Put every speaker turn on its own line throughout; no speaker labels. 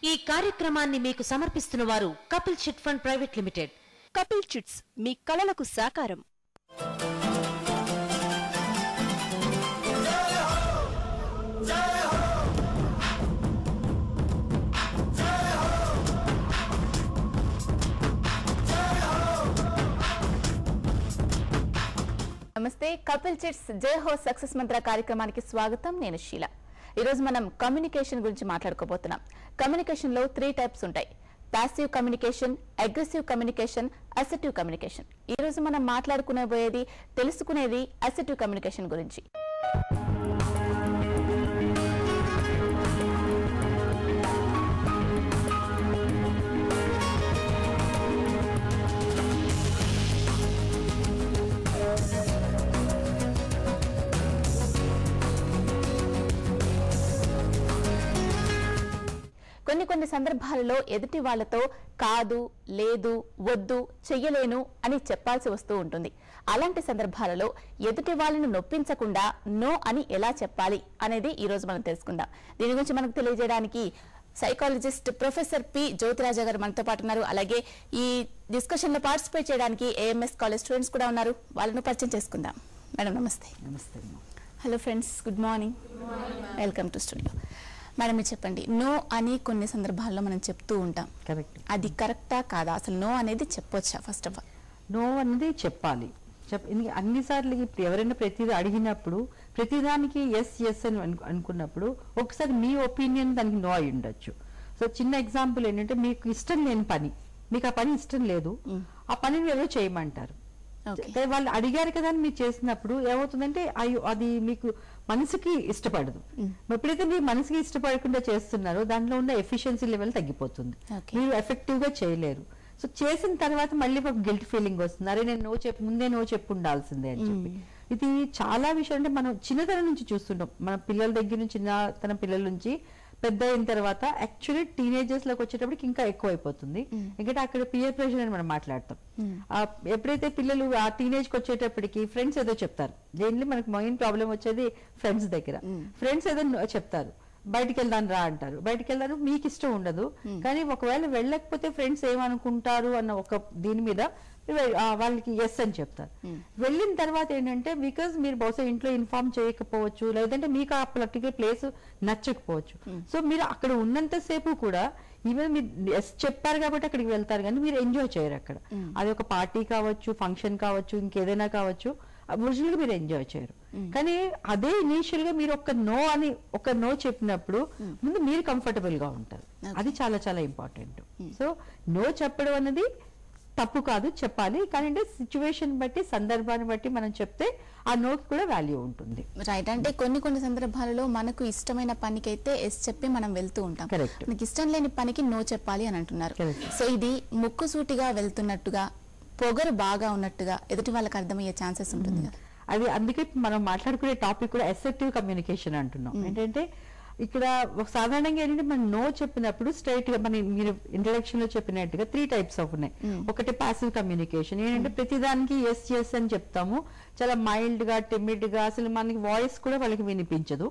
ఈ కార్యక్రమాన్ని మీకు సమర్పిస్తున్న వారు Kapil chit fund private limited.
Kapil chits మీ కలలకు సాకారం.
నమస్తే, కపిల్ చిట్స్ జై హో సక్సెస్ మంత్ర కార్యక్రమానికి స్వాగతం. నేను షీల. ఈరోజు మనం కమ్యూనికేషన్ గురించి మాట్లాడుకోబోతున్నాం. కమ్యూనికేషన్ లో 3 టైప్స్ ఉంటాయి: passive communication, aggressive communication, assertive communication. ఈ రోజు మనం మాట్లాడుకునేది తెలుసుకునేది అసర్టివ్ కమ్యూనికేషన్ గురించి. కొన్ని సందర్భాలలో ఎదుటి వాళ్లతో కాదు, లేదు, వద్దు, చెయ్యలేను అని చెప్పాల్సి వస్తూ ఉంటుంది. అలాంటి సందర్భాలలో ఎదుటి వాళ్ళని నొప్పించకుండా నో అని ఎలా చెప్పాలి అనేది ఈ రోజు మనం తెలుసుకుందాం. దీని గురించి మనకు తెలియజేయడానికి సైకాలజిస్ట్ ప్రొఫెసర్ పి జ్యోతిరాజ గారు మనతో పాటు ఉన్నారు. అలాగే ఈ డిస్కషన్ లో పార్టిసిపేట్ చేయడానికి ఏఎంఎస్ కాలేజ్ స్టూడెంట్స్ కూడా ఉన్నారు. వాళ్ళను పరిచయం చేసుకుందాం. మేడం నమస్తే.
నమస్తే.
Hello friends, good morning. Welcome to studio. Madam మీరు చెప్పండి, నో అని కొన్ని సందర్భాల్లో మనం చెప్తూ ఉంటాం.
కరెక్ట్.
అది కరెక్టా కాదా? అసలు నో అనేది చెప్పొచ్చా? ఫస్ట్ ఆఫ్ ఆల్
నో అనేది చెప్పాలి. అన్నిసార్లు ఎవరైనా ప్రతిదీ అడిగినప్పుడు ప్రతిదానికి ఎస్ ఎస్ అని అనుకున్నప్పుడు ఒకసారి మీ ఒపీనియన్ దానికి నో అయి ఉండొచ్చు. సో చిన్న ఎగ్జాంపుల్ ఏంటంటే, మీకు ఇష్టం లేని పని, మీకు ఆ పని ఇష్టం లేదు, ఆ పనిని ఎవరో చేయమంటారు. వాళ్ళు అడిగారు కదా అని మీరు చేసినప్పుడు ఏమవుతుందంటే అయ్యో అది మీకు మనసుకి ఇష్టపడదు. ఎప్పుడైతే మీరు మనసుకి ఇష్టపడకుండా చేస్తున్నారో దాంట్లో ఉన్న ఎఫిషియన్సీ లెవెల్ తగ్గిపోతుంది, మీరు ఎఫెక్టివ్ గా చేయలేరు. సో చేసిన తర్వాత మళ్ళీ ఒక గిల్ట్ ఫీలింగ్ వస్తుంది, అరే నేను ముందే నో చెప్పు ఉండాల్సిందే అని చెప్పి. ఇది చాలా విషయం అంటే మనం చిన్నతనం నుంచి చూస్తుంటాం. మన పిల్లల దగ్గర నుంచి, చిన్నతన పిల్లల నుంచి పెద్ద అయిన తర్వాత యాక్చువల్లీ టీనేజర్స్ లోకి వచ్చేటప్పటికి ఇంకా ఎక్కువ అయిపోతుంది. ఎందుకంటే అక్కడ పియర్ ప్రెషర్ అని మనం మాట్లాడతాం. ఎప్పుడైతే పిల్లలు ఆ టీనేజ్ కి వచ్చేటప్పటికి ఫ్రెండ్స్ ఏదో చెప్తారు, దేంట్లో మనకు మెయిన్ ప్రాబ్లం వచ్చేది ఫ్రెండ్స్ దగ్గర. ఫ్రెండ్స్ ఏదో చెప్తారు, బయటికి వెళ్దాను రా అంటారు. బయటికి వెళ్దాను మీకు ఇష్టం ఉండదు, కానీ ఒకవేళ వెళ్ళకపోతే ఫ్రెండ్స్ ఏమనుకుంటారు అన్న ఒక దీని మీద వాళ్ళకి ఎస్ అని చెప్తారు. వెళ్ళిన తర్వాత ఏంటంటే, బికాస్ మీరు బహుశా ఇంట్లో ఇన్ఫార్మ్ చేయకపోవచ్చు, లేదంటే మీకు ఆ పర్టికులర్ ప్లేస్ నచ్చకపోవచ్చు. సో మీరు అక్కడ ఉన్నంతసేపు కూడా ఈవెన్ మీరు ఎస్ చెప్పారు కాబట్టి అక్కడికి వెళ్తారు, కానీ మీరు ఎంజాయ్ చేయరు అక్కడ. అది ఒక పార్టీ కావచ్చు, ఫంక్షన్ కావచ్చు, ఇంకేదైనా కావచ్చు, ఒరిజినల్ గా మీరు ఎంజాయ్ చేయరు. కానీ అదే ఇనీషియల్ గా మీరు ఒక నో చెప్పినప్పుడు ముందు మీరు కంఫర్టబుల్ గా ఉంటారు. అది చాలా చాలా ఇంపార్టెంట్. సో నో చెప్పడం అనేది తప్పు కాదు, చెప్పాలి. కానీ అంటే సిచ్యువేషన్ బట్టి, సందర్భాన్ని బట్టి మనం చెప్తే ఆ నోకి కూడా వాల్యూ ఉంటుంది.
రైట్. అంటే కొన్ని సందర్భాలలో మనకు ఇష్టమైన పనికి అయితే ఎస్ చెప్పి మనం వెళ్తూ ఉంటాం. మనకి ఇష్టం లేని పనికి నో చెప్పాలి అని అంటున్నారు. సో ఇది ముక్కుసూటిగా వెళ్తున్నట్టుగా, పొగరు బాగా ఉన్నట్టుగా ఎదుటి వాళ్ళకి అర్థమయ్యే ఛాన్సెస్ ఉంటుంది కదా.
అది అందుకే మనం మాట్లాడుకునే టాపిక్ కూడా అసర్టివ్ కమ్యూనికేషన్ అంటున్నాం. ఏంటంటే ఇక్కడ సాధారణంగా ఏంటంటే మనం నో చెప్పినప్పుడు స్ట్రైట్ గా మీరు ఇంట్రడక్షన్ లో చెప్పినట్టుగా 3 టైప్స్ ఆఫ్ ఉన్నాయి. ఒకటి పాసివ్ కమ్యూనికేషన్, ఏంటంటే ప్రతిదానికి ఎస్ ఎస్ అని చెప్తాము, చాలా మైల్డ్ గా, టిమిడ్ గా, అసలు మనకి వాయిస్ కూడా వాళ్ళకి వినిపించదు.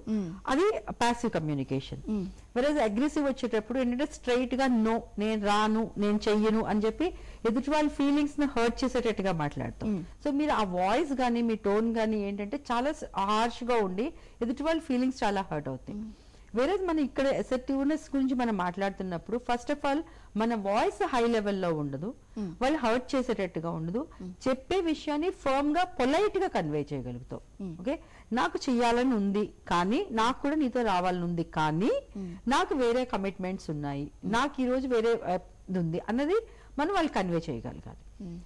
అది పాసివ్ కమ్యూనికేషన్. వెరస్ అగ్రెసివ్ వచ్చేటప్పుడు ఏంటంటే స్ట్రైట్ గా నో, నేను రాను, నేను చెయ్యను అని చెప్పి ఎదుటి వాళ్ళ ఫీలింగ్స్ ని హర్ట్ చేసేటట్టుగా మాట్లాడతాం. సో మీరు ఆ వాయిస్ గానీ మీ టోన్ గానీ ఏంటంటే చాలా హార్ష్ గా ఉండి ఎదుటి వాళ్ళ ఫీలింగ్స్ చాలా హర్ట్ అవుతాయి. వేరే మనం ఇక్కడ అసర్టివ్నెస్ గురించి మనం మాట్లాడుతున్నప్పుడు ఫస్ట్ ఆఫ్ ఆల్ మన వాయిస్ హై లెవెల్లో ఉండదు, వాళ్ళు హర్ట్ చేసేటట్టుగా ఉండదు, చెప్పే విషయాన్ని ఫర్మ్ గా పొలైట్ గా కన్వే చేయగలుగుతాం. ఓకే, నాకు చెయ్యాలని ఉంది, కానీ నాకు కూడా నీతో రావాలని ఉంది, కానీ నాకు వేరే కమిట్మెంట్స్ ఉన్నాయి, నాకు ఈ రోజు వేరే ఉంది అన్నది మనం వాళ్ళు కన్వే చేయగలగాలి.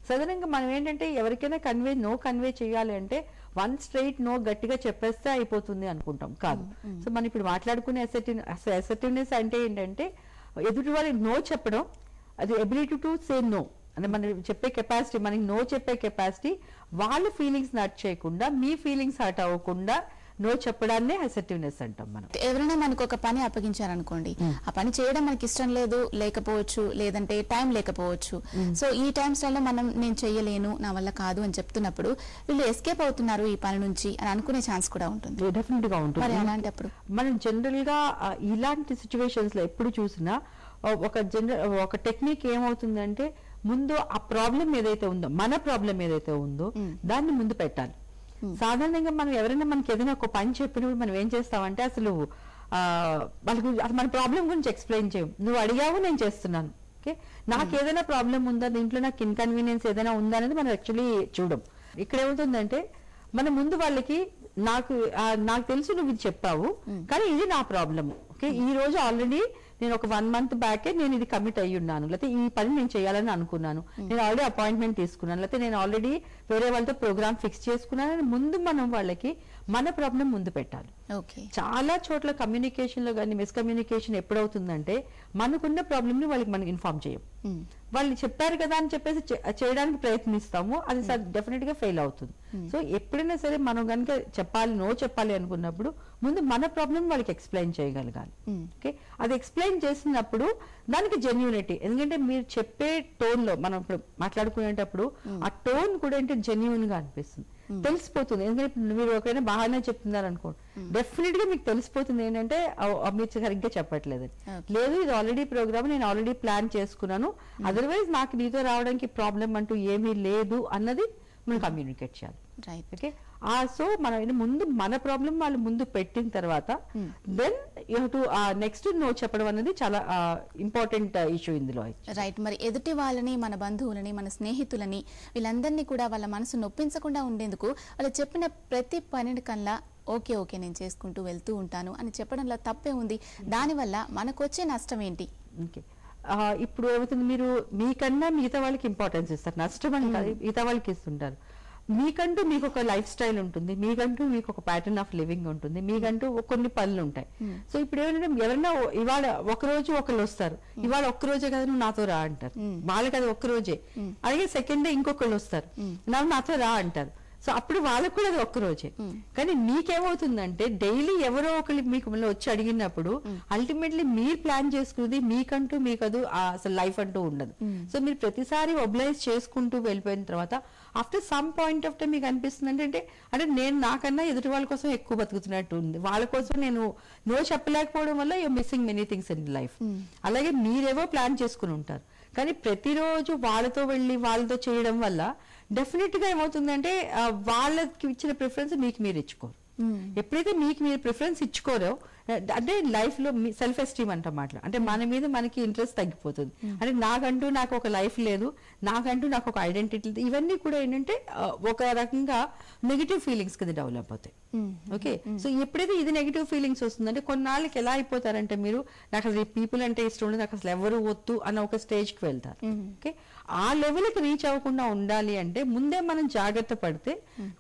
సాధారణంగా మనం ఏంటంటే ఎవరికైనా నో కన్వే చేయాలి అంటే వన్ స్ట్రైట్ నో గట్టిగా చెప్పేస్తే అయిపోతుంది అనుకుంటాం. కాదు. సో మనం ఇప్పుడు మాట్లాడుకునే అసర్టివ్నెస్ అంటే ఏంటంటే ఎదుటి వాళ్ళకి నో చెప్పడం, అది ఎబిలిటీ టు సే నో అంటే మనం చెప్పే కెపాసిటీ, మనకి నో చెప్పే కెపాసిటీ, వాళ్ళ ఫీలింగ్స్ హర్ట్ చేయకుండా, మీ ఫీలింగ్స్ హర్ట్ అవ్వకుండా నో చెప్పడాన్నే అసర్టివ్నెస్ అంటాం మనం.
ఎవరైనా మనకు ఒక పని అప్పగించారనుకోండి, ఆ పని చేయడం మనకి ఇష్టం లేకపోవచ్చు, లేదంటే టైం లేకపోవచ్చు. సో ఈ టైమ్స్ లో మనం నేను చెయ్యలేను, నా వల్ల కాదు అని చెప్తున్నప్పుడు వీళ్ళు ఎస్కేప్ అవుతున్నారు ఈ పని నుంచి అని అనుకునే ఛాన్స్ కూడా ఉంటుంది.
డెఫినెట్ గా ఉంటుంది.
మరి అలాంటప్పుడు
మనం జనరల్ గా ఇలాంటి సిచ్యువేషన్స్ లో ఎప్పుడు చూసినా ఒక టెక్నిక్ ఏమవుతుందంటే ముందు ఆ ప్రాబ్లం ఏదైతే ఉందో, మన ప్రాబ్లం ఏదైతే ఉందో దాన్ని ముందు పెట్టాలి. సాధారణంగా మనం ఎవరైనా మనకి ఏదైనా ఒక పని చెప్పినప్పుడు మనం ఏం చేస్తామంటే అసలు వాళ్ళకి మన ప్రాబ్లం గురించి ఎక్స్ప్లెయిన్ చేయం. నువ్వు అడిగావు, నేను చేస్తున్నాను. ఓకే, నాకు ఏదైనా ప్రాబ్లం ఉందా, దీంట్లో నాకు ఇన్కన్వీనియన్స్ ఏదైనా ఉందా అనేది మనం యాక్చువల్లీ చూడం. ఇక్కడ ఏమవుతుందంటే మనం ముందు వాళ్ళకి నాకు తెలుసు నువ్వు ఇది చెప్పావు, కానీ ఇది నా ప్రాబ్లమ్. ఓకే, ఈ రోజు ఆల్రెడీ నేను ఒక 1 month బ్యాకే నేను ఇది కమిట్ అయ్యి ఉన్నాను, లేకపోతే ఈ పని నేను చేయాలని అనుకున్నాను, నేను ఆల్రెడీ అపాయింట్మెంట్ తీసుకున్నాను, లేకపోతే నేను ఆల్రెడీ వేరే వాళ్ళతో ప్రోగ్రామ్ ఫిక్స్ చేసుకున్నాను అని ముందు మనం వాళ్ళకి మన ప్రాబ్లం ముందు పెట్టాలి. చాలా చోట్ల కమ్యూనికేషన్ లో కానీ మిస్కమ్యూనికేషన్ ఎప్పుడవుతుందంటే మనకున్న ప్రాబ్లమ్ ని వాళ్ళకి మనకి ఇన్ఫార్మ్ చేయం. వాళ్ళు చెప్పారు కదా అని చెప్పేసి చేయడానికి ప్రయత్నిస్తాము, అది డెఫినెట్ గా ఫెయిల్ అవుతుంది. సో ఎప్పుడైనా సరే మనం కనుక చెప్పాలి అనుకున్నప్పుడు ముందు మన ప్రాబ్లం వాళ్ళకి ఎక్స్ప్లెయిన్ చేయగలగాలి. ఓకే, అది ఎక్స్ప్లెయిన్ చేసినప్పుడు దానికి జెన్యూనిటీ, ఎందుకంటే మీరు చెప్పే టోన్ లో మనం ఇప్పుడు మాట్లాడుకునేటప్పుడు ఆ టోన్ కూడా ఏంటి జెన్యూన్ గా అనిపిస్తుంది, తెలిసిపోతుంది. ఎందుకంటే మీరు ఒకరైనా బాగానే చెప్తున్నారు అనుకోండి, డెఫినెట్ గా మీకు తెలిసిపోతుంది ఏంటంటే మీరు సరిగ్గా చెప్పట్లేదు, లేదు ఇది ఆల్రెడీ ప్రోగ్రామ్ నేను ఆల్రెడీ ప్లాన్ చేసుకున్నాను, అదర్వైజ్ నాకు నీతో రావడానికి ప్రాబ్లం అంటూ ఏమీ లేదు అన్నది మనం కమ్యూనికేట్ చేయాలి. ఓకే, సో మనం ముందు మన ప్రాబ్లం వాళ్ళు ముందు పెట్టిన తర్వాత then you have to next no చెప్పడం అనేది చాలా ఇంపార్టెంట్ ఇష్యూ ఇందులో.
రైట్, మరి ఎదుటి వాళ్ళని, మన బంధువులని, మన స్నేహితులని, వీళ్ళందరినీ కూడా వాళ్ళ మనసు నొప్పించకుండా ఉండేందుకు వాళ్ళు చెప్పిన ప్రతి పని కల్లా ఓకే ఓకే నేను చేసుకుంటూ వెళ్తూ ఉంటాను అని చెప్పడంలో తప్పే ఉంది. దానివల్ల మనకు వచ్చే నష్టం ఏంటి?
ఓకే, ఇప్పుడు ఏమవుతుంది, మీరు మీకన్నా మిగతా వాళ్ళకి ఇంపార్టెన్స్ ఇస్తారు, నష్టం అని కాదు, మిగతా వాళ్ళకి ఇస్తుంటారు. మీకంటూ మీకు ఒక లైఫ్ స్టైల్ ఉంటుంది, మీకంటూ మీకు ఒక ప్యాటర్న్ ఆఫ్ లివింగ్ ఉంటుంది, మీకంటూ కొన్ని పనులు ఉంటాయి. సో ఇప్పుడు ఏమంటే ఎవరైనా ఇవాళ ఒకరోజు ఒకళ్ళు వస్తారు, ఇవాళ ఒక్కరోజే కదా నువ్వు నాతో రా అంటారు, వాళ్ళకి అది ఒక్కరోజే. అలాగే సెకండ్ డే ఇంకొకళ్ళు వస్తారు, నాతో రా అంటారు. సో అప్పుడు వాళ్ళకు కూడా అది ఒక్కరోజే. కానీ మీకేమవుతుందంటే డైలీ ఎవరో ఒకళ్ళు మీకు వచ్చి అడిగినప్పుడు అల్టిమేట్లీ మీరు ప్లాన్ చేసుకున్నది మీకంటూ మీకు అది అసలు లైఫ్ అంటూ ఉండదు. సో మీరు ప్రతిసారి ఒబ్లైజ్ చేసుకుంటూ వెళ్ళిపోయిన తర్వాత after some point of time మీకు అనిపిస్తుంది అంటే నేను నాకన్నా ఎదుటి వాళ్ళ కోసం ఎక్కువ బతుకుతున్నట్టు ఉంది, వాళ్ళ కోసం నేను నో చెప్పలేకపోవడం వల్ల you missing many things in life. అలాగే మీరేవో ప్లాన్ చేసుకుని ఉంటారు, కానీ ప్రతిరోజు వాళ్ళతో వెళ్ళి వాళ్ళతో చేయడం వల్ల డెఫినెట్ గా ఏమవుతుందంటే వాళ్ళకి ఇచ్చిన ప్రిఫరెన్స్ మీకు మీరు ఇచ్చుకోరు. ఎప్పుడైతే మీకు మీరు ప్రిఫరెన్స్ ఇచ్చుకోరో అంటే లైఫ్ లో సెల్ఫ్ ఎస్టీమ్ అంట మాటలు, అంటే మన మీద మనకి ఇంట్రెస్ట్ తగ్గిపోతుంది. అంటే నాకు ఒక లైఫ్ లేదు, నాకు ఒక ఐడెంటిటీ, ఇవన్నీ కూడా ఏంటంటే ఒక రకంగా నెగిటివ్ ఫీలింగ్స్ కింద డెవలప్ అవుతాయి. ఓకే, సో ఎప్పుడైతే ఇది నెగిటివ్ ఫీలింగ్స్ వస్తుందంటే కొన్నాళ్ళకి ఎలా అయిపోతారంటే మీరు నాకు అసలు పీపుల్ అంటే ఇష్టం ఉండదు, నాకు అసలు ఎవరు వద్దు అన్న ఒక స్టేజ్ కి వెళ్తారు. ఓకే, ఆ లెవెల్కి రీచ్ అవ్వకుండా ఉండాలి అంటే ముందే మనం జాగ్రత్త పడితే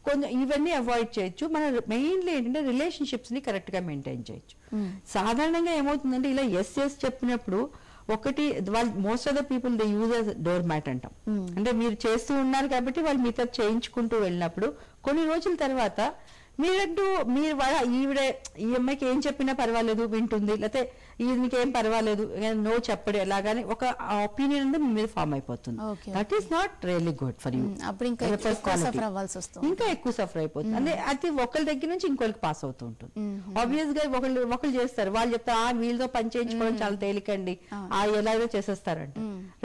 కొంచెం ఇవన్నీ అవాయిడ్ చేయొచ్చు. మన మెయిన్లీ ఏంటంటే రిలేషన్షిప్స్ ని కరెక్ట్ గా మెయింటైన్ చేయొచ్చు. సాధారణంగా ఏమవుతుందంటే ఇలా ఎస్ చెప్పినప్పుడు ఒకటి వాళ్ళు most of the people they use us door mat అంటాం, అంటే మీరు చేస్తూ ఉన్నారు కాబట్టి వాళ్ళు మీతో చేయించుకుంటూ వెళ్ళినప్పుడు కొన్ని రోజుల తర్వాత మీరంటూ ఈవిడ ఈ అమ్మాయికి ఏం చెప్పినా పర్వాలేదు వింటుంది, లేకపోతే ఈయనకి ఏం పర్వాలేదు నో చెప్పడు ఎలాగానే ఒక ఒపీనియన్ అనేది మీ మీద ఫామ్ అయిపోతుంది. That is not really good for you. ఇంకా ఎక్కువ సఫర్ అయిపోతుంది, అంటే అది ఒకరి దగ్గర నుంచి ఇంకొకరికి పాస్ అవుతూ ఉంటుంది. ఆబ్వియస్ గా ఒకళ్ళు చేస్తారు, వాళ్ళు చెప్తారు వీళ్ళతో పని చేయించుకోవడం చాలా తేలికండి, ఎలాగో చేసేస్తారంట.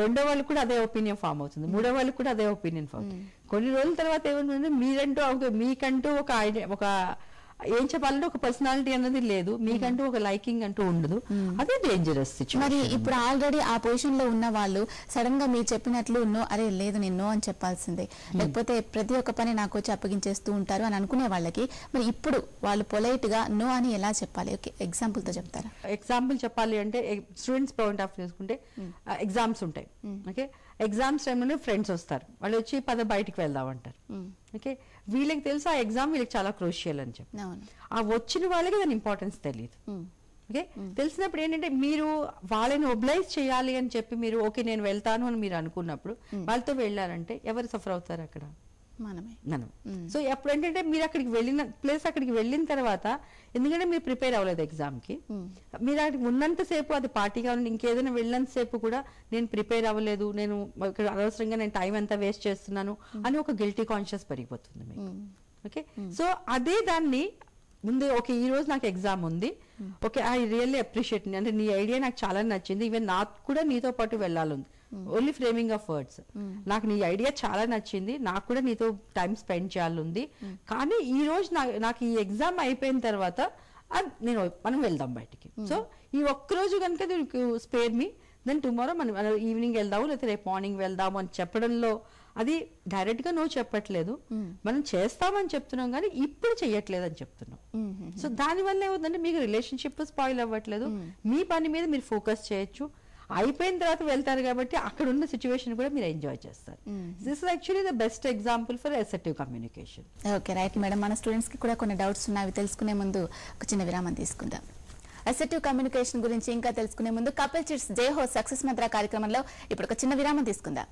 రెండో వాళ్ళు కూడా అదే ఒపీనియన్ ఫామ్ అవుతుంది, మూడో వాళ్ళకి కూడా అదే ఒపీనియన్ ఫామ్ అవుతుంది. కొన్ని రోజుల తర్వాత ఏమంటే మీకంటూ ఒక ఏం చెప్పాలంటే ఒక పర్సనాలిటీ అన్నది లేదు, మీకంటూ ఒక లైకింగ్ అంటూ ఉండదు, అదే డేంజరస్ సిచ్యువేషన్.
మరి ఇప్పుడు ఆల్రెడీ ఆ పొజిషన్ లో ఉన్న వాళ్ళు సడన్ గా మీరు చెప్పినట్లు నో, అరే లేదు నేను నో అని చెప్పాల్సిందే, లేకపోతే ప్రతి ఒక్క పని నాకు వచ్చి అప్పగించేస్తూ ఉంటారు అని అనుకునే వాళ్ళకి మరి ఇప్పుడు వాళ్ళు పొలైట్ గా నో అని ఎలా చెప్పాలి? ఎగ్జాంపుల్ తో చెప్తారా?
ఎగ్జాంపుల్ చెప్పాలి అంటే స్టూడెంట్స్ పాయింట్ ఆఫ్ చేసుకుంటే ఎగ్జామ్స్ ఉంటాయి. ఓకే, ఎగ్జామ్స్ టైంలోనే ఫ్రెండ్స్ వస్తారు, వాళ్ళు వచ్చి బయటికి వెళ్దాం అంటారు. ఓకే, వీళ్ళకి తెలుసు ఆ ఎగ్జామ్ వీళ్ళకి చాలా క్రూషియల్ అని చెప్పి, ఆ వచ్చిన వాళ్ళకి దాని ఇంపార్టెన్స్ తెలియదు. ఓకే, తెలిసినప్పుడు ఏంటంటే మీరు వాళ్ళని ఒబ్లైజ్ చేయాలి అని చెప్పి మీరు ఓకే నేను వెళ్తాను అని మీరు అనుకున్నప్పుడు వాళ్ళతో వెళ్ళారంటే ఎవరు సఫర్ అవుతారు? అక్కడ మనం. సో ఎప్పుడు ఏంటంటే మీరు అక్కడికి వెళ్ళిన తర్వాత ఎందుకంటే మీరు ప్రిపేర్ అవ్వలేదు ఎగ్జామ్ కి, మీరు అక్కడికి ఉన్నంతసేపు అది పార్టీగా ఉండి ఇంకేదైనా వెళ్ళినంతసేపు కూడా నేను ప్రిపేర్ అవ్వలేదు, నేను అనవసరంగా నేను టైం అంతా వేస్ట్ చేస్తున్నాను అని ఒక గిల్టీ కాన్షియస్ పెరిగిపోతుంది మీకు. ఓకే, సో అదే దాన్ని ముందే ఓకే ఈ రోజు నాకు ఎగ్జామ్ ఉంది, ఓకే ఐ రియల్లీ అప్రిషియేట్, అంటే నీ ఐడియా నాకు చాలా నచ్చింది, ఈవెన్ నాకు కూడా నీతో పాటు వెళ్ళాలి, ఓన్లీ ఫ్రేమింగ్ ఆఫ్ వర్డ్స్, నాకు నీ ఐడియా చాలా నచ్చింది, నాకు కూడా నీతో టైం స్పెండ్ చేయాలి, కానీ ఈ రోజు నాకు ఈ ఎగ్జామ్ అయిపోయిన తర్వాత మనం వెళ్దాం బయటికి, సో ఈ ఒక్కరోజు కనుక స్పేర్ మీ, దెన్ టుమారో మనం ఈవినింగ్ వెళ్దాము లేకపోతే రేపు మార్నింగ్ వెళ్దాము అని చెప్పడంలో అది డైరెక్ట్ గా నో చెప్పట్లేదు, మనం చేస్తామని చెప్తున్నాం కానీ ఇప్పుడు చెయ్యట్లేదు అని చెప్తున్నాం. సో దానివల్ల ఏమవుతుందంటే మీకు రిలేషన్షిప్ స్పాయిల్ అవ్వట్లేదు, మీ పని మీద మీరు ఫోకస్ చేయొచ్చు, అయిపోయిన తర్వాత వెళ్తారు కాబట్టి అక్కడ ఉన్న సిచ్యువేషన్ కూడా మీరు ఎంజాయ్ చేస్తారు. This is actually the best example for assertive communication.
Okay right madam, మన స్టూడెంట్స్ కి కూడా కొన్ని డౌట్స్ ఉన్నాయి, అవి తెలుసుకునే ముందు ఒక చిన్న విరామం తీసుకుందాం. అసర్టివ్ కమ్యూనికేషన్ గురించి ఇంకా తెలుసుకునే ముందు కపుల్ చిట్స్ జై హో సక్సెస్ మంత్ర కార్యక్రమంలో ఇప్పుడు ఒక చిన్న విరామం తీసుకుందాం.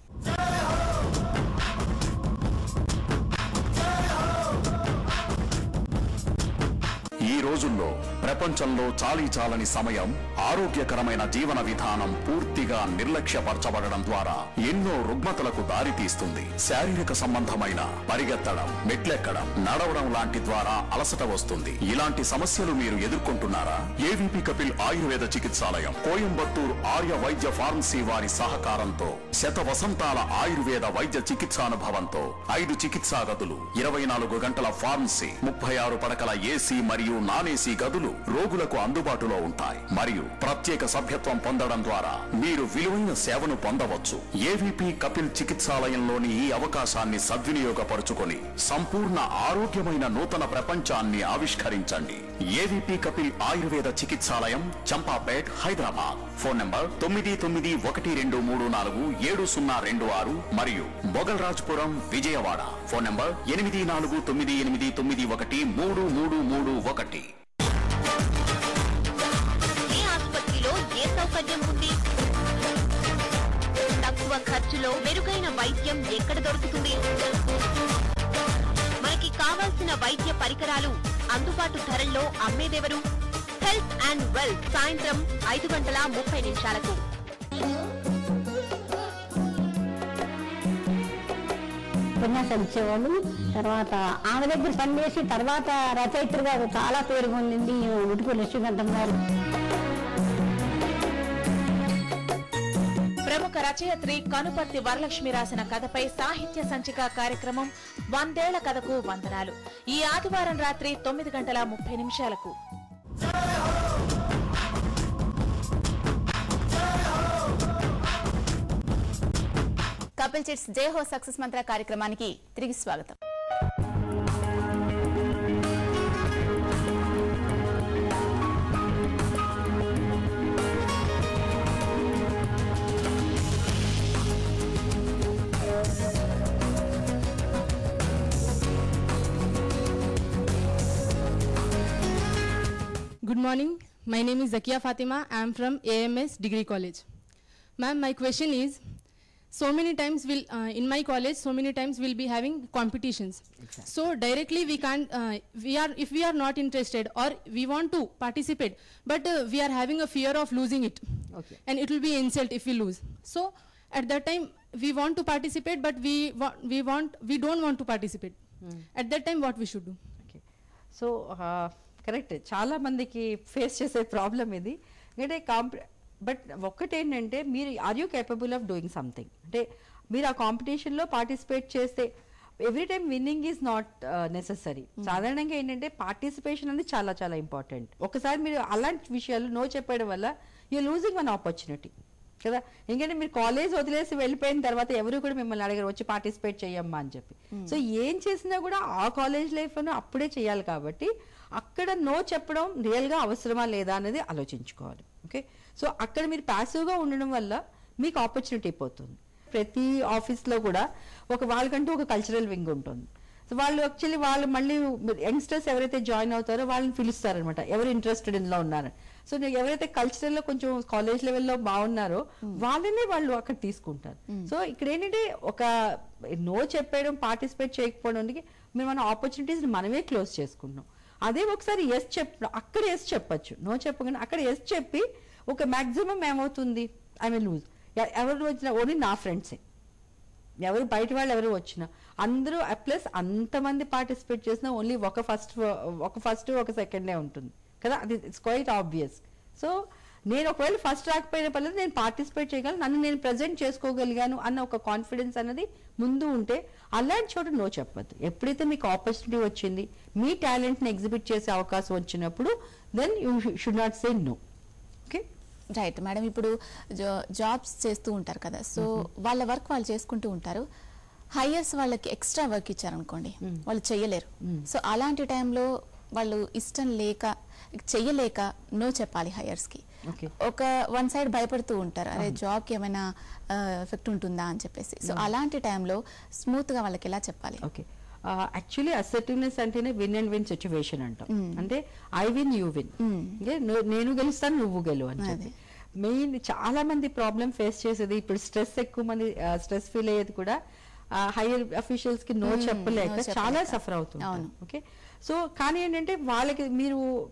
ఈ రోజుల్లో ప్రపంచంలో చాలని సమయం ఆరోగ్యకరమైన జీవన విధానం పూర్తిగా నిర్లక్ష్యపరచబడడం ద్వారా ఎన్నో రుగ్మతలకు దారితీస్తుంది. శారీరక సంబంధమైన పరిగెత్తడం, మెట్లెక్కడం, నడవడం లాంటి ద్వారా అలసట వస్తుంది. ఇలాంటి సమస్యలు మీరు ఎదుర్కొంటున్నారా? ఏవీపీ కపిల్ ఆయుర్వేద చికిత్సాలయం, కోయంబత్తూర్ ఆర్య వైద్య ఫార్మసీ వారి సహకారంతో శత వసంతాల ఆయుర్వేద వైద్య చికిత్సానుభవంతో 5 చికిత్సా గదులు, 24 గంటల ఫార్మసీ, 36 పడకల ఏసీ మరియు నాన్ ఏసీ గదులు రోగులకు అందుబాటులో ఉంటాయి. మరియు ప్రత్యేక సభ్యత్వం పొందడం ద్వారా మీరు విలువైన సేవను పొందవచ్చు. ఏవీపీ కపిల్ చికిత్సాలయంలోని ఈ అవకాశాన్ని సద్వినియోగపరుచుకొని సంపూర్ణ ఆరోగ్యమైన నూతన ప్రపంచాన్ని ఆవిష్కరించండి. ఏవీపీ కపిల్ ఆయుర్వేద చికిత్సాలయం, చంపాపేట్, హైదరాబాద్. ఫోన్ నంబర్ 9912347026 మరియు Mogalrajpuram, Vijayawada. Phone number 8498913331.
ఏ ఆసుపత్రిలో ఏ సౌకర్యం ఉంది? తక్కువ ఖర్చులో మెరుగైన వైద్యం ఎక్కడ దొరుకుతుంది? మనకి కావాల్సిన వైద్య పరికరాలు అందుబాటు ధరల్లో అమ్మేదెవరు? హెల్త్ అండ్ వెల్త్ సాయంత్రం 5:30
ఉపన్యాసాలు ఇచ్చేవాళ్ళు. తర్వాత ఆమె దగ్గర పనిచేసి తర్వాత రచయిత్రిగా చాలా పేరు పొందింది ఉటుకు లక్ష్మీకాంతం గారు.
ప్రముఖ రచయిత్రి కనుపర్తి వరలక్ష్మి రాసిన కథపై సాహిత్య సంచిక కార్యక్రమం 100 ఏళ్ల కథకు వందనాలు. ఈ ఆదివారం రాత్రి 9:30
కపుల్ చిట్స్ జై హో సక్సెస్ మంత్ర కార్యక్రమానికి తిరిగి స్వాగతం.
Good morning. My name is Zakia Fatima. I am from AMS Degree College. Ma'am, my question is, so many times in my college, so many times we'll be having competitions. Exactly. So directly we can't, if we are not interested or we want to participate, but we are having a fear of losing it. Okay. And it will be insult if we lose. So at that time, we want to participate, but we don't want to participate. At that time, what we should do?
Okay. So, correct, చాలా మందికి face చేసే problem ఇది. అంటే but ఒక్కటేంటంటే మీరు are you capable of doing something, అంటే మీరు ఆ కాంపిటీషన్లో పార్టిసిపేట్ చేస్తే every time winning is not necessary. సాధారణంగా ఏంటంటే పార్టిసిపేషన్ అనేది చాలా చాలా ఇంపార్టెంట్. ఒకసారి మీరు అలాంటి విషయాలు నో చెప్పడం వల్ల యూ లూజింగ్ వన్ ఆపర్చునిటీ కదా. ఎందుకంటే మీరు కాలేజ్ వదిలేసి వెళ్ళిపోయిన తర్వాత ఎవరు కూడా మిమ్మల్ని అడగరు వచ్చి పార్టిసిపేట్ చేయమ్మా అని చెప్పి. సో ఏం చేసినా కూడా ఆ కాలేజ్ లైఫ్లో అప్పుడే చేయాలి కాబట్టి అక్కడ నో చెప్పడం రియల్గా అవసరమా లేదా అనేది ఆలోచించుకోవాలి. ఓకే, సో అక్కడ మీరు ప్యాసివ్గా ఉండడం వల్ల మీకు ఆపర్చునిటీ అయిపోతుంది. ప్రతి ఆఫీస్లో కూడా వాళ్ళకంటూ ఒక కల్చరల్ వింగ్ ఉంటుంది. సో వాళ్ళు మళ్ళీ యంగ్స్టర్స్ ఎవరైతే జాయిన్ అవుతారో వాళ్ళని పిలుస్తారనమాట, ఎవరు ఇంట్రెస్టెడ్ ఇందులో ఉన్నారు. సో ఎవరైతే కల్చరల్ లో కొంచెం కాలేజ్ లెవెల్లో బాగున్నారో వాళ్ళనే వాళ్ళు అక్కడ తీసుకుంటారు. సో ఇక్కడ ఏంటంటే ఒక నో చెప్పడం, పార్టిసిపేట్ చేయకపోవడానికి మన ఆపర్చునిటీస్ మనమే క్లోజ్ చేసుకుంటున్నాం. అదే ఒకసారి ఎస్ అక్కడ ఎస్ చెప్పచ్చు, నో చెప్పగానే అక్కడ ఎస్ చెప్పి ఒక మ్యాక్సిమం ఏమవుతుంది, ఐ మీన్ లూజ్. ఎవరు వచ్చినా ఓన్లీ నా ఫ్రెండ్సే, ఎవరు బయట వాళ్ళు ఎవరు వచ్చినా అందరూ ప్లస్ అంతమంది పార్టిసిపేట్ చేసినా ఓన్లీ ఒక ఫస్ట్ ఒక సెకండే ఉంటుంది. కదా, అది ఇట్స్ క్వైట్ ఆబ్వియస్. సో నేను ఒకవేళ ఫస్ట్ రాకపోయిన పర్లేదు, నేను పార్టిసిపేట్ చేయగలను, నన్ను నేను ప్రజెంట్ చేసుకోగలిగాను అన్న ఒక కాన్ఫిడెన్స్ అనేది ముందు ఉంటే అలాంటి చోట నో చెప్పద్దు. ఎప్పుడైతే మీకు ఆపర్చునిటీ వచ్చింది, మీ టాలెంట్ని ఎగ్జిబిట్ చేసే అవకాశం వచ్చినప్పుడు then you should not say no. Okay,
right madam. ఇప్పుడు జాబ్స్ చేస్తూ ఉంటారు కదా, సో వాళ్ళ వర్క్ వాళ్ళు చేసుకుంటూ ఉంటారు. హైయర్స్ వాళ్ళకి ఎక్స్ట్రా వర్క్ ఇచ్చారనుకోండి, వాళ్ళు చెయ్యలేరు. సో అలాంటి టైంలో వాళ్ళు ఇష్టం లేక చెయ్యలేక నో చెప్పాలి హైయర్స్కి. ఒక వన్ సైడ్ భయపడుతూ ఉంటారు, అరే జాబ్కి ఏమైనా ఎఫెక్ట్ ఉంటుందా అని చెప్పేసి. సో అలాంటి టైంలో స్మూత్గా వాళ్ళకి ఎలా చెప్పాలి?
ఓకే, యాక్చువల్లీ అసర్టివ్నెస్ అంటేనే విన్ అండ్ విన్ సిచ్యువేషన్ అంటాం. అంటే ఐ విన్ యూ విన్, నేను గెలుస్తాను నువ్వు గెలు అని చెప్పి. మెయిన్ చాలా మంది ప్రాబ్లం ఫేస్ చేసేది, ఇప్పుడు స్ట్రెస్ ఎక్కువ మంది స్ట్రెస్ ఫీల్ అయ్యేది కూడా హైయర్ అఫీషియల్స్ కి నో చెప్పలేక చాలా సఫర్ అవుతుంది. ఓకే, సో కానీ ఏంటంటే వాళ్ళకి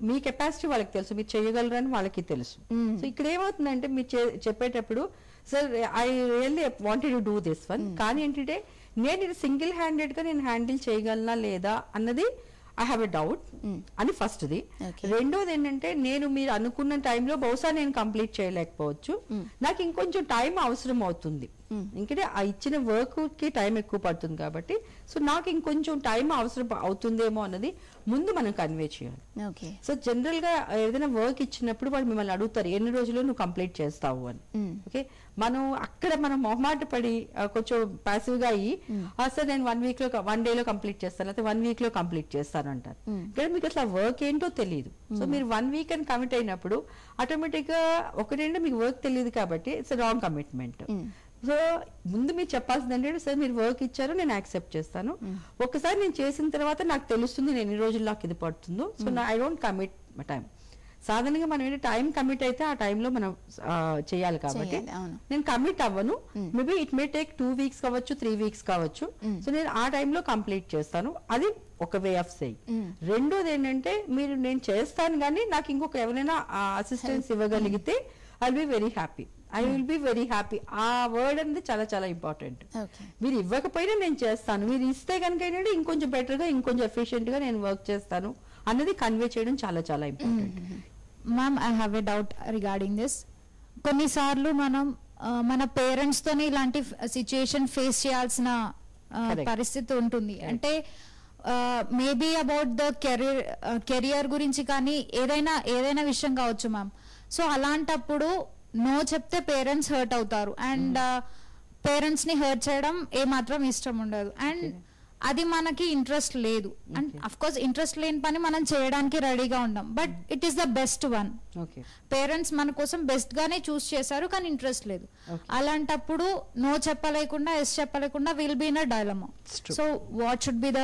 మీ కెపాసిటీ వాళ్ళకి తెలుసు, మీరు చేయగలరని వాళ్ళకి తెలుసు. సో ఇక్కడ ఏమవుతుందంటే మీరు చెప్పేటప్పుడు sir I really wanted to do this one, కానీ ఏంటంటే నేను ఇది సింగిల్ హ్యాండెడ్ గా నేను హ్యాండిల్ చేయగలనా లేదా అన్నది ఐ హ్యావ్ ఎ డౌట్ అని ఫస్ట్ది. రెండోది ఏంటంటే నేను మీరు అనుకున్న టైంలో బహుశా నేను కంప్లీట్ చేయలేకపోవచ్చు, నాకు ఇంకొంచెం టైం అవసరం అవుతుంది, ఇంకంటే ఆ ఇచ్చిన వర్క్ కి టైం ఎక్కువ పడుతుంది కాబట్టి సో నాకు ఇంకొంచెం టైం అవసరం అవుతుందేమో అన్నది ముందు మనం కన్వే చేయాలి. సో జనరల్ గా ఏదైనా వర్క్ ఇచ్చినప్పుడు వాళ్ళు మిమ్మల్ని అడుగుతారు ఎన్ని రోజుల్లో నువ్వు కంప్లీట్ చేస్తావు అని. ఓకే, మనం అక్కడ మనం మొహమాట పడి కొంచెం పాసివ్ గా అయ్యి సార్ నేను 1 డేలో కంప్లీట్ చేస్తాను, లేకపోతే 1 వీక్ లో కంప్లీట్ చేస్తాను అంటారు. ఇక్కడ మీకు అసలు వర్క్ ఏంటో తెలియదు. సో మీరు 1 వీక్ అని కమిట్ అయినప్పుడు ఆటోమేటిక్ గా ఒకటేంటే మీకు వర్క్ తెలియదు కాబట్టి ఇట్స్ రాంగ్ కమిట్మెంట్. సో ముందు మీరు చెప్పాల్సింది ఏంటంటే సార్ మీరు వర్క్ ఇచ్చారు, నేను యాక్సెప్ట్ చేస్తాను, ఒకసారి నేను చేసిన తర్వాత నాకు తెలుస్తుంది నేను ఎన్ని రోజుల్లో నాకు ఇది పడుతుందో, so I don't commit time. సాధారణంగా మనం ఏంటంటే టైం కమిట్ అయితే ఆ టైంలో మనం చేయాలి కాబట్టి నేను కమిట్ అవ్వను. Maybe it may take 2 weeks కావచ్చు, 3 వీక్స్ కావచ్చు. సో నేను ఆ టైంలో కంప్లీట్ చేస్తాను, అది ఒక వే ఆఫ్ సేయింగ్. రెండోది ఏంటంటే నేను చేస్తాను కానీ నాకు ఇంకొక ఎవరైనా అసిస్టెన్స్ ఇవ్వగలిగితే I will be very happy, I will be very happy. ఆ వర్డ్ అనేది చాలా చాలా ఇంపార్టెంట్. మీరు ఇవ్వకపోయినా నేను చేస్తాను, మీరు ఇస్తే కనుక ఏంటంటే ఇంకొంచెం బెటర్ గా ఇంకొంచెం ఎఫిషియెంట్ గా నేను వర్క్ చేస్తాను అన్నది కన్వే చేయడం చాలా చాలా important.
Ma'am, I have a doubt regarding this. కొన్నిసార్లు మనం మన పేరెంట్స్ తోనే ఇలాంటి సిచ్యుయేషన్ ఫేస్ చేయాల్సిన పరిస్థితి ఉంటుంది. అంటే మేబీ అబౌట్ ద కెరియర్ గురించి కానీ ఏదైనా విషయం కావచ్చు మ్యామ్. సో అలాంటప్పుడు నో చెప్తే పేరెంట్స్ హర్ట్ అవుతారు అండ్ పేరెంట్స్ ని హర్ట్ చేయడం ఏమాత్రం ఇష్టం ఉండదు అండ్ అది మనకి ఇంట్రెస్ట్ లేదు. అండ్ అఫ్ కోర్స్ ఇంట్రెస్ట్ లేని పని మనం చేయడానికి రెడీగా ఉండం, but it is the best one. Parents మన కోసం బెస్ట్ గానే చూస్ చేశారు కానీ ఇంట్రెస్ట్ లేదు. అలాంటప్పుడు నో చెప్పలేకుండా ఎస్ చెప్పలేకుండా will be in a dilemma. So what should be the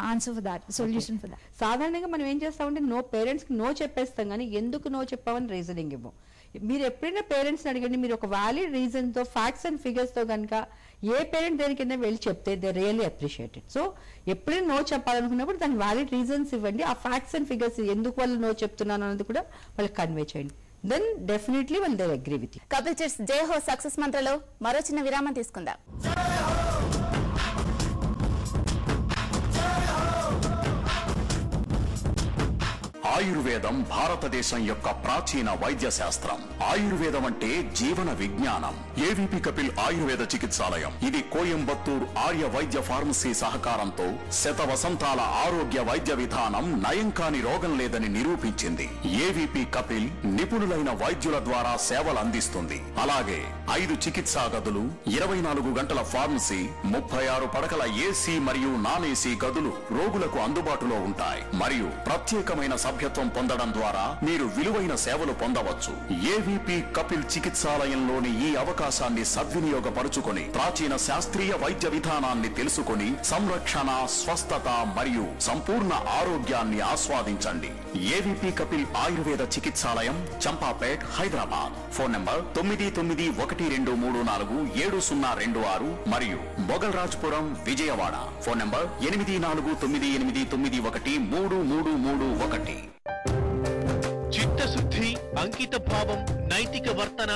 answer for that, solution for that?
సాధారణంగా మనం ఏం చేస్తామంటే పేరెంట్స్ కి నో చెప్పేస్తాం కానీ ఎందుకు నో చెప్పామని రీజనింగ్ ఇవ్వం. మీరు ఎప్పుడైనా పేరెంట్స్ అడగండి, మీరు ఒక వ్యాలిడ్ రీజన్ తో ఫ్యాక్ట్స్ అండ్ ఫిగర్స్ తో కనుక ఏ పేరెంట్ దేనికైనా వెళ్ళి చెప్తే దే రియల్లీ అప్రిషియేటెడ్. సో ఎప్పుడైనా నో చెప్పాలనుకున్నప్పుడు దానికి వ్యాలిడ్ రీజన్స్ ఇవ్వండి, ఆ ఫ్యాక్ట్స్ అండ్ ఫిగర్స్ ఎందుకు వాళ్ళు నో చెప్తున్నాను అన్నది కూడా వాళ్ళకి కన్వే చేయండి. దెన్ డెఫినెట్లీ వాళ్ళు they agree with you.
Kapil chits జై హో సక్సెస్ మంత్రలో మరో చిన్న విరామం తీసుకుందాం.
ఆయుర్వేదం భారతదేశం యొక్క ప్రాచీన వైద్య శాస్త్రం. ఆయుర్వేదం అంటే జీవన విజ్ఞానం. ఏవీపీ కపిల్ ఆయుర్వేద చికిత్సాలయం, ఇది కోయంబత్తూర్ ఆర్య వైద్య ఫార్మసీ సహకారంతో శతవసంతాల ఆరోగ్య వైద్య విధానం నయం కాని రోగం లేదని నిరూపించింది. ఏవీపీ కపిల్ నిపుణులైన వైద్యుల ద్వారా సేవలు అందిస్తుంది. అలాగే 5 చికిత్సా గదులు, 24 గంటల ఫార్మసీ, 36 పడకల ఏసీ మరియు నాన్ ఏసీ గదులు రోగులకు అందుబాటులో ఉంటాయి. మరియు ప్రత్యేకమైన సభ్యత్వం పొందడం ద్వారా మీరు విలువైన సేవలు పొందవచ్చు. ఏవీపీ కపిల్ చికిత్సాలయంలోని ఈ అవకాశాన్ని సద్వినియోగపరుచుకొని ప్రాచీన శాస్త్రీయ వైద్య విధానాన్ని తెలుసుకొని సంరక్షణ, స్వస్థత మరియు సంపూర్ణ ఆరోగ్యాన్ని ఆస్వాదించండి. ఏవీపీ కపిల్ ఆయుర్వేద చికిత్సాలయం, చంపాపేట్, హైదరాబాద్. ఫోన్ నంబర్ 9912347026 మరియు మొగల్రాజ్పురం, విజయవాడ. Phone number 8498913331.
చిత్తశుద్ధి, అంకిత భావం, నైతిక వర్తన,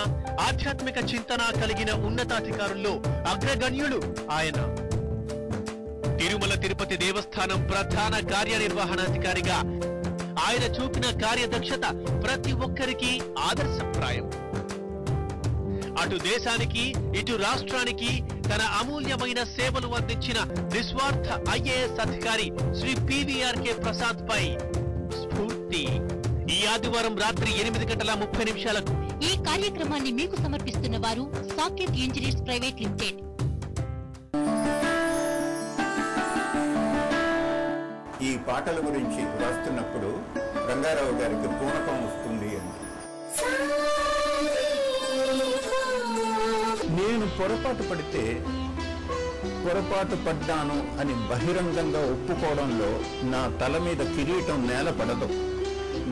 ఆధ్యాత్మిక చింతన కలిగిన ఉన్నతాధికారుల్లో అగ్రగణ్యులు ఆయన. తిరుమల తిరుపతి దేవస్థానం ప్రధాన కార్యనిర్వహణాధికారిగా ఆయన చూపిన కార్యదక్షత ప్రతి ఒక్కరికి ఆదర్శప్రాయం. అటు దేశానికి ఇటు రాష్ట్రానికి తన అమూల్యమైన సేవలు అందించిన నిస్వార్థ ఐఏఎస్ అధికారి శ్రీ PVRK ప్రసాద్ పై స్ఫూర్తి. ఈ ఆదివారం రాత్రి 8:30
ఈ కార్యక్రమాన్ని మీకు సమర్పిస్తున్న వారు సాకేత్ ఇంజనీర్స్ ప్రైవేట్ లిమిటెడ్.
ఈ పాటల గురించి రాస్తున్నప్పుడు రంగారావు గారికి పూనకం వస్తుంది అని. నేను పొరపాటు పడితే పొరపాటు పడ్డాను అని బహిరంగంగా ఒప్పుకోవడంలో నా తల మీద కిరీటం నేల పడదు.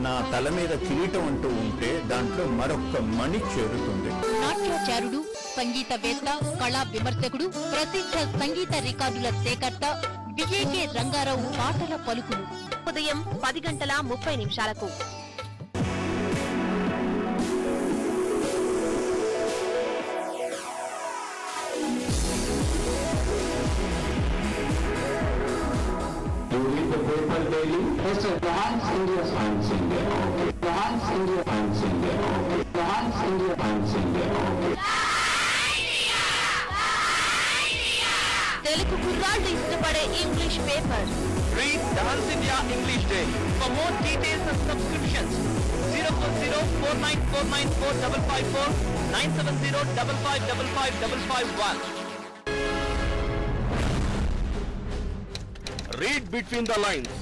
నా తల మీద కిరీటం అంటూ ఉంటే దాంట్లో మరొక్క మణి చేరుతుంది.
నాట్యాచారుడు, సంగీతవేత్త, కళా విమర్శకుడు, ప్రసిద్ధ సంగీత రికార్డుల సేకర్త VAK రంగారావు పాటల పలుకులు.
ఉదయం 10:30
You read the paper daily? Yes, sir. France, India. France, India. Okay. France, India. France, India. Okay. France, India. France, India. Okay.
Telugu కుర్రాళ్ళు ఇష్టపడే English paper.
Read Dance India English Day. For more details and subscriptions, 04049494554 970555551. Read between the lines.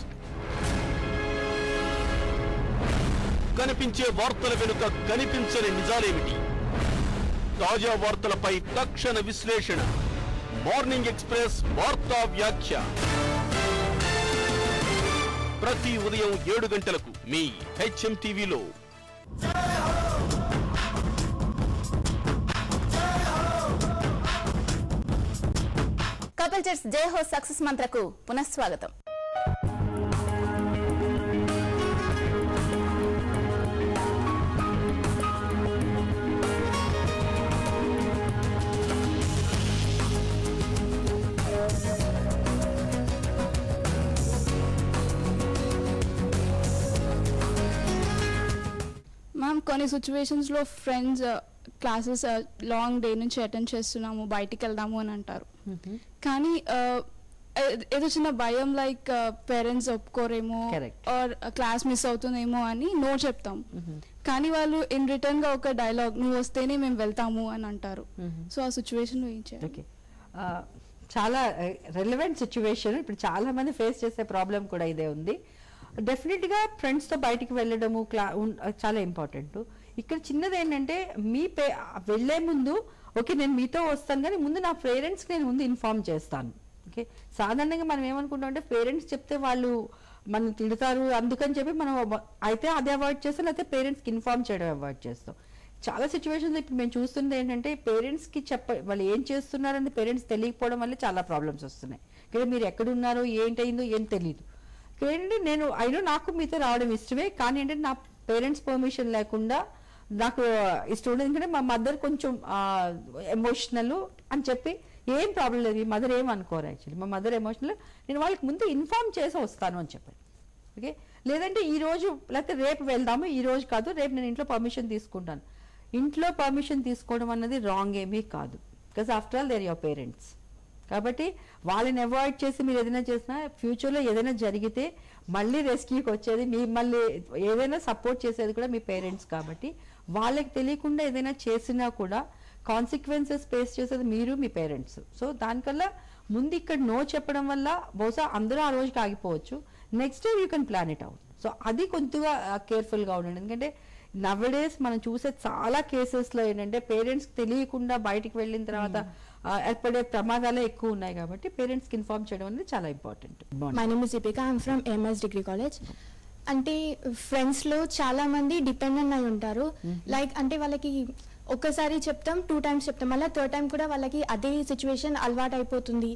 కనిపించే వార్తల వెనుక కనిపించని నిజాలేమిటి? తాజా వార్తలపై తక్షణ విశ్లేషణ. Morning express వార్తా వ్యాఖ్య ప్రతి ఉదయం 7 గంటలకు మీ HMTVలో.
కపిల్ చర్చ్ జై హో సక్సెస్ మంత్రకు పునఃస్వాగతం.
మ్యామ్, కొన్ని సిచ్యువేషన్స్లో ఫ్రెండ్స్ క్లాసెస్ లాంగ్ డే నుంచి అటెండ్ చేస్తున్నాము, బయటికి వెళ్దాము అని అంటారు. కానీ ఏదో చిన్న భయం, లైక్ పేరెంట్స్ ఒప్పుకోరేమో ఆర్ క్లాస్ మిస్ అవుతుందేమో అని నో చెప్తాం. కానీ వాళ్ళు ఇన్ రిటర్న్ గా ఒక డైలాగ్, నువ్వు వస్తేనే మేము వెళ్తాము అని అంటారు. సో ఆ సిచ్యువేషన్ ఏం చేయాలి?
చాలా రెలవెంట్ సిచ్యువేషన్. ఇప్పుడు చాలా మంది ఫేస్ చేసే ప్రాబ్లం కూడా ఇదే ఉంది. డెఫినెట్గా ఫ్రెండ్స్తో బయటికి వెళ్ళడము చాలా ఇంపార్టెంట్. ఇక్కడ చిన్నది ఏంటంటే వెళ్ళే ముందు ఓకే నేను మీతో వస్తాను, కానీ ముందు నా పేరెంట్స్కి నేను ముందు ఇన్ఫార్మ్ చేస్తాను. ఓకే, సాధారణంగా మనం ఏమనుకుంటాం అంటే పేరెంట్స్ చెప్తే వాళ్ళు మనం తిడతారు, అందుకని చెప్పి మనం అయితే అది అవాయిడ్ చేస్తాం, లేకపోతే పేరెంట్స్కి ఇన్ఫార్మ్ చేయడం అవాయిడ్ చేస్తాం. చాలా సిచ్యువేషన్స్ ఇప్పుడు మేము చూస్తుంది ఏంటంటే పేరెంట్స్కి వాళ్ళు ఏం చేస్తున్నారని పేరెంట్స్ తెలియకపోవడం వల్ల చాలా ప్రాబ్లమ్స్ వస్తున్నాయి. ఇక్కడ మీరు ఎక్కడున్నారో ఏంటైందో ఏం తెలియదు. ఏంటంటే నాకు మీతో రావడం ఇష్టమే, కానీ ఏంటంటే నా పేరెంట్స్ పర్మిషన్ లేకుండా నాకు ఇష్టం ఉండదు. ఎందుకంటే మా మదర్ కొంచెం ఎమోషనల్ అని చెప్పి ఏం ప్రాబ్లం లేదు, మీ మదర్ ఏం అనుకోరు. యాక్చువల్లీ మా మదర్ ఎమోషనల్, నేను వాళ్ళకి ముందు ఇన్ఫార్మ్ చేసి వస్తాను అని చెప్పాను. ఓకే, లేదంటే ఈ రోజు లేకపోతే రేపు వెళ్దాము, ఈ రోజు కాదు రేపు నేను ఇంట్లో పర్మిషన్ తీసుకుంటాను. ఇంట్లో పర్మిషన్ తీసుకోవడం అన్నది రాంగ్ ఏమీ కాదు, because after all they are your parents. కాబట్టి వాళ్ళని అవాయిడ్ చేసి మీరు ఏదైనా చేసినా ఫ్యూచర్లో ఏదైనా జరిగితే మళ్ళీ రెస్క్యూకి వచ్చేది మిమ్మల్ని ఏదైనా సపోర్ట్ చేసేది కూడా మీ పేరెంట్స్. కాబట్టి వాళ్ళకి తెలియకుండా ఏదైనా చేసినా కూడా కాన్సిక్వెన్సెస్ ఫేస్ చేసేది మీరు, మీ పేరెంట్స్. సో దానికల్లా ముందు ఇక్కడ నో చెప్పడం వల్ల బహుశా అందరూ ఆ రోజుకి ఆగిపోవచ్చు, next day you can plan it out. So అది కొంచెంగా కేర్ఫుల్గా ఉండండి. ఎందుకంటే నవడేస్ మనం చూసే చాలా కేసెస్లో ఏంటంటే పేరెంట్స్కి తెలియకుండా బయటికి వెళ్ళిన తర్వాత ఏర్పడే ప్రమాదాలే ఎక్కువ ఉన్నాయి. కాబట్టి పేరెంట్స్కి ఇన్ఫార్మ్ చేయడం అనేది చాలా important.
My name is Deepika, I'm from AMS degree college. అంటే ఫ్రెండ్స్లో చాలా మంది డిపెండెంట్ అయి ఉంటారు. లైక్ అంటే వాళ్ళకి ఒక్కసారి చెప్తాం, 2 times చెప్తాం, మళ్ళీ 3rd time కూడా వాళ్ళకి అదే సిచ్యువేషన్ అలవాటు అయిపోతుంది,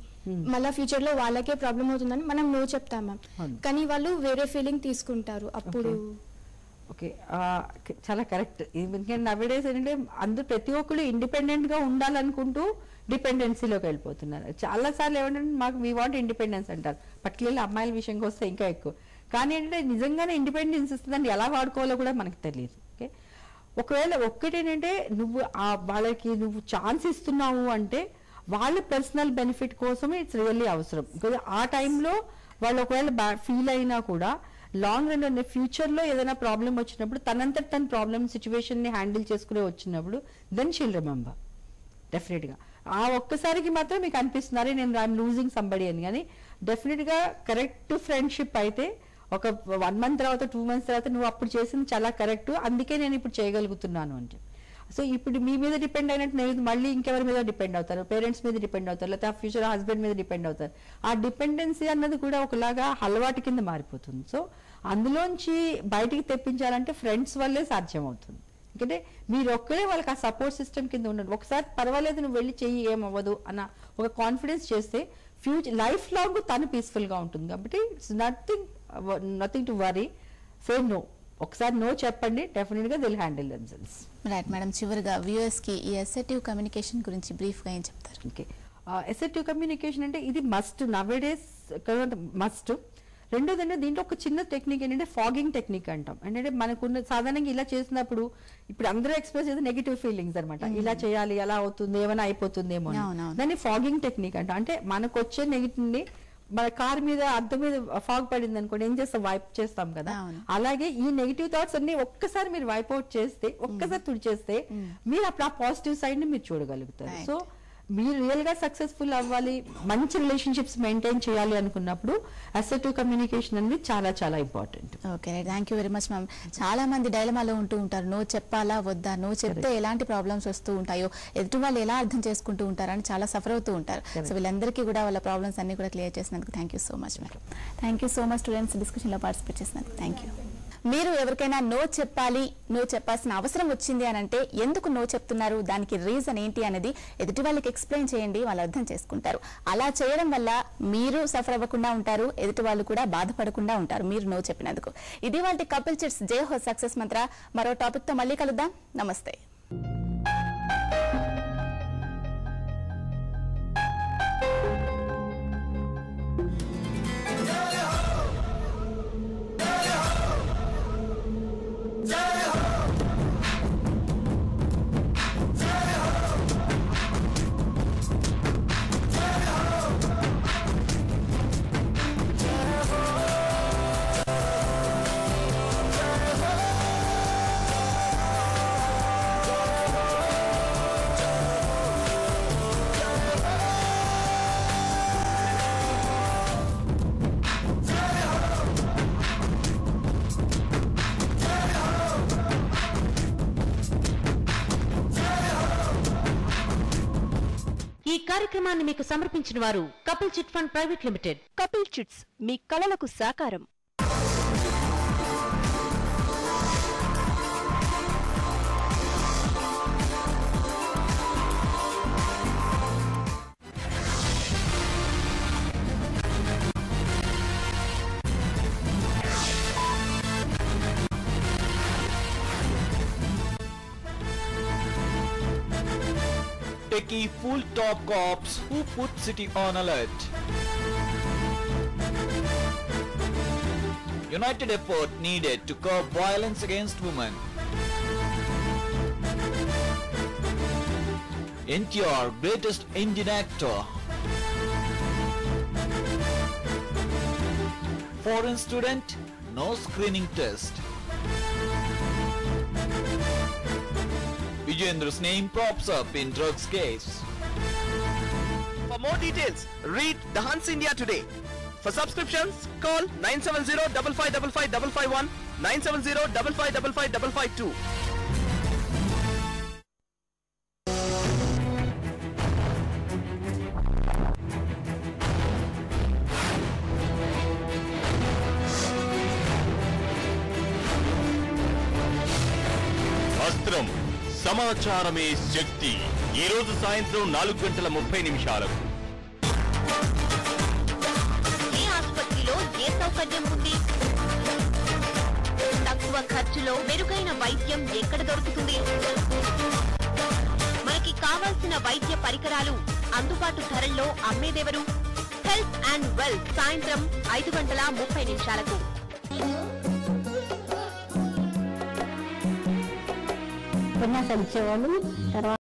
మళ్ళీ ఫ్యూచర్లో వాళ్ళకే ప్రాబ్లం అవుతుందని మనం నో చెప్తాం మ్యామ్. కానీ వాళ్ళు వేరే ఫీలింగ్ తీసుకుంటారు అప్పుడు.
ఓకే, చాలా కరెక్ట్. ఎందుకంటే నవడేస్ ఏంటంటే అందరూ ప్రతి ఒక్కరు ఇండిపెండెంట్గా ఉండాలనుకుంటూ డిపెండెన్సీలోకి వెళ్ళిపోతున్నారు. చాలాసార్లు ఏమంటే మాకు వీ వాంట్ ఇండిపెండెన్స్ అంటారు, పర్టికులర్లీ అమ్మాయిల విషయంకి వస్తే ఇంకా ఎక్కువ. కానీ ఏంటంటే నిజంగానే ఇండిపెండెన్స్ ఇస్తుందని ఎలా వాడుకోవాలో కూడా మనకు తెలియదు. ఓకే, ఒకవేళ ఒక్కటేంటంటే నువ్వు వాళ్ళకి నువ్వు ఛాన్స్ ఇస్తున్నావు అంటే వాళ్ళ పర్సనల్ బెనిఫిట్ కోసమే ఇట్స్ రియల్లీ అవసరం. బికాజ్ ఆ టైంలో వాళ్ళు ఒకవేళ ఫీల్ అయినా కూడా లాంగ్ రన్ ఫ్యూచర్లో ఏదైనా ప్రాబ్లం వచ్చినప్పుడు తనంతట తన ప్రాబ్లమ్ సిచ్యువేషన్ని హ్యాండిల్ చేసుకునే వచ్చినప్పుడు దెన్ షీల్ రిమెంబర్ డెఫినెట్గా. ఆ ఒక్కసారికి మాత్రం మీకు అనిపిస్తున్నారు నేను ఐఎమ్ లూజింగ్ సంబడి అని. కానీ డెఫినెట్గా కరెక్ట్ ఫ్రెండ్షిప్ అయితే ఒక 1 month తర్వాత 2 months తర్వాత నువ్వు అప్పుడు చేసింది చాలా కరెక్ట్, అందుకే నేను ఇప్పుడు చేయగలుగుతున్నాను అంటే. సో ఇప్పుడు మీ మీద డిపెండ్ అయినట్టు నేను మళ్ళీ ఇంకెవరి మీద డిపెండ్ అవుతారు, పేరెంట్స్ మీద డిపెండ్ అవుతారు, లేకపోతే ఆ ఫ్యూచర్ హస్బెండ్ మీద డిపెండ్ అవుతారు. ఆ డిపెండెన్సీ అన్నది కూడా ఒకలాగా అలవాటు కింద మారిపోతుంది. సో అందులోంచి బయటికి తెప్పించాలంటే ఫ్రెండ్స్ వల్లే సాధ్యం అవుతుంది. ఎందుకంటే మీరు ఒక్కరే వాళ్ళకి ఆ సపోర్ట్ సిస్టమ్ కింద ఉండరు. ఒకసారి పర్వాలేదు నువ్వు వెళ్ళి చెయ్యి ఏమవ్వదు అన్న ఒక కాన్ఫిడెన్స్ చేస్తే ఫ్యూచర్ లైఫ్ లాంగ్ తను పీస్ఫుల్గా ఉంటుంది. కాబట్టి it's nothing to worry, say no. ఒకసారి నో చెప్పండి, డెఫినెట్గా they'll handle themselves.
Right madam, చివరిగా వ్యూయర్స్ కి ఈ అసర్టివ్ కమ్యూనికేషన్ గురించి బ్రీఫ్ గా ఏం చెప్తారు?
ఓకే, అసర్టివ్ కమ్యూనికేషన్ అంటే ఇది మస్ట్, నవేడేస్ మస్ట్. రెండోదంటే దీంట్లో ఒక చిన్న టెక్నిక్ ఏంటంటే ఫాగింగ్ టెక్నిక్ అంటాం. అంటే మనకున్న సాధారణంగా ఇలా చేసినప్పుడు ఇప్పుడు అందరూ ఎక్స్ప్రెస్ చేసే నెగిటివ్ ఫీలింగ్స్ అనమాట. ఇలా చేయాలి, అలా అవుతుంది, ఏమైనా అయిపోతుందేమో, దాన్ని ఫాగింగ్ టెక్నిక్ అంటాం. అంటే మనకు వచ్చే నెగిటివ్ ని మన కార్ మీద అద్దం మీద ఫాగ్ పడింది అనుకోండి, ఏం చేస్తాం, వైప్ చేస్తాం కదా. అలాగే ఈ నెగిటివ్ థాట్స్ అన్ని ఒక్కసారి మీరు వైప్ అవుట్ చేస్తే, ఒక్కసారి తుడిచేస్తే మీరు అప్పుడు ఆ పాజిటివ్ సైడ్ ని మీరు చూడగలుగుతారు. సో మీరు రియల్ గా సక్సెస్ఫుల్ అవ్వాలి, మంచి రిలేషన్షిప్స్ మెయింటైన్ చేయాలి అనుకున్నప్పుడు అసర్టివ్ కమ్యూనికేషన్ అనేది చాలా చాలా important.
Okay, thank you very much ma'am. చాలా మంది డైలమాలో ఉంటూ ఉంటారు, నో చెప్పాలా వద్దా, నో చెప్తే ఎలాంటి ప్రాబ్లమ్స్ వస్తూ ఉంటాయో, ఎదుటి వాళ్ళు ఎలా అర్థం చేసుకుంటూ ఉంటారని చాలా సఫర్ అవుతూ ఉంటారు. సో వీళ్ళందరికీ కూడా వాళ్ళ ప్రాబ్లమ్స్ అన్ని కూడా క్లియర్ చేసినందుకు thank you so much madam. Thank you so much students discussion లో పార్టిసిపేట్ చేసినందుకు థ్యాంక్ యూ. మీరు ఎవరికైనా నో చెప్పాలి, నో చెప్పాల్సిన అవసరం వచ్చింది అని అంటే ఎందుకు నో చెప్తున్నారు, దానికి రీజన్ ఏంటి అనేది ఎదుటి వాళ్ళకి ఎక్స్ప్లెయిన్ చేయండి, వాళ్ళు అర్థం చేసుకుంటారు. అలా చేయడం వల్ల మీరు సఫర్ అవ్వకుండా ఉంటారు, ఎదుటి వాళ్ళు కూడా బాధపడకుండా ఉంటారు మీరు నో చెప్పినందుకు. ఇది వాళ్ళ కపుల్ చిట్స్ జై హో సక్సెస్ మంత్ర. మరో టాపిక్ తో మళ్ళీ కలుద్దాం. నమస్తే.
ఈ కార్యక్రమాన్ని మీకు సమర్పించిన వారు Kapil chit fund private limited. Kapil chits, మీ కలలకు సాకారం.
Techie full top cops who put city on alert. United effort needed to curb violence against women. NTR greatest Indian actor. Foreign student, no screening test. Vijendra's name props up in drugs case.
For more details, read The Hans India Today. For subscriptions, call 970-5555-551, 970-5555-552.
అస్త్రం సమాచారమే శక్తి. ఈ రోజు సాయంత్రం 4:30
ఏ ఆసుపత్రిలో ఏ సౌకర్యం ఉంది? తక్కువ ఖర్చులో మెరుగైన వైద్యం ఎక్కడ దొరుకుతుంది? మనకి కావాల్సిన వైద్య పరికరాలు అందుబాటు ధరల్లో అమ్మేదెవరు? హెల్త్ అండ్ వెల్త్ సాయంత్రం 5:30
ఉపన్యాసాలు ఇచ్చేవాళ్ళు. తర్వాత